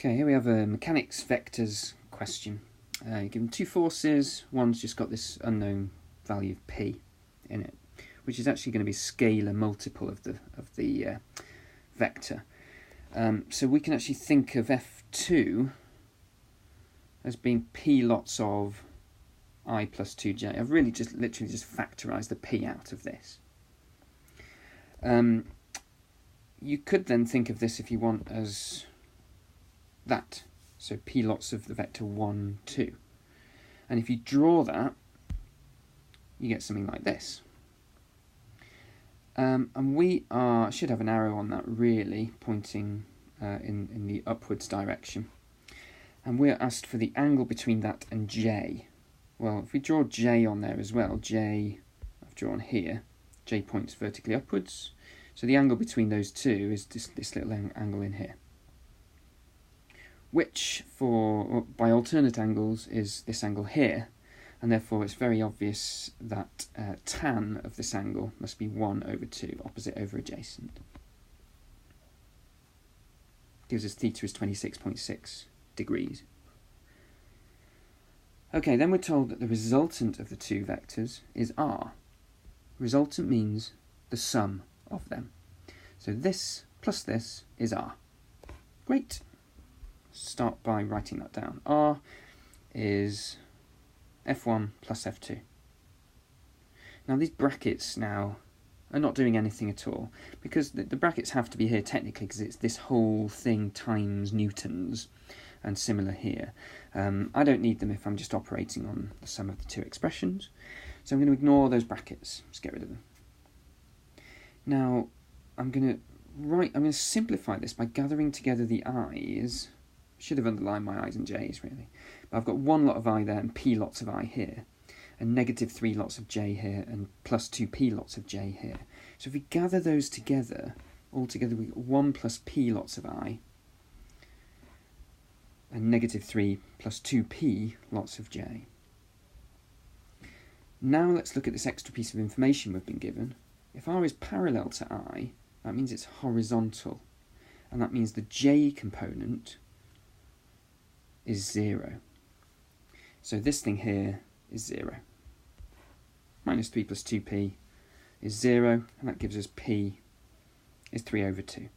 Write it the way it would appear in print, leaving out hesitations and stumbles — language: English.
Okay, here we have a mechanics vectors question. You're given two forces, one's just got this unknown value of p in it, which is actually going to be a scalar multiple of the vector. So we can actually think of F2 as being p lots of I plus 2j. I've really literally just factorised the p out of this. You could then think of this, if you want, as that. So p lots of the vector 1, 2. And if you draw that, you get something like this. And we should have an arrow on that really pointing in the upwards direction. And we're asked for the angle between that and j. Well, if we draw j on there as well, j I've drawn here, j points vertically upwards. So the angle between those two is this little angle in here, which by alternate angles is this angle here, and therefore it's very obvious that tan of this angle must be 1 over 2, opposite over adjacent. Gives us theta is 26.6 degrees. Okay, then we're told that the resultant of the two vectors is r. Resultant means the sum of them. So this plus this is r. Great. Start by writing that down. R is F1 plus F2. Now these brackets now are not doing anything at all, because the brackets have to be here technically because it's this whole thing times newtons, and similar here. I don't need them if I'm just operating on the sum of the two expressions, so I'm going to ignore those brackets, just get rid of them. Now I'm going to simplify this by gathering together the i's. Should have underlined my i's and j's really, but I've got one lot of I there and p lots of I here, and negative 3 lots of j here, and plus 2p lots of j here. So if we gather those together, all together we get 1 plus p lots of I, and negative 3 plus 2p lots of j. Now let's look at this extra piece of information we've been given. If r is parallel to I, that means it's horizontal, and that means the j component is 0. So this thing here is 0. Minus 3 plus 2p is 0, and that gives us p is 3 over 2.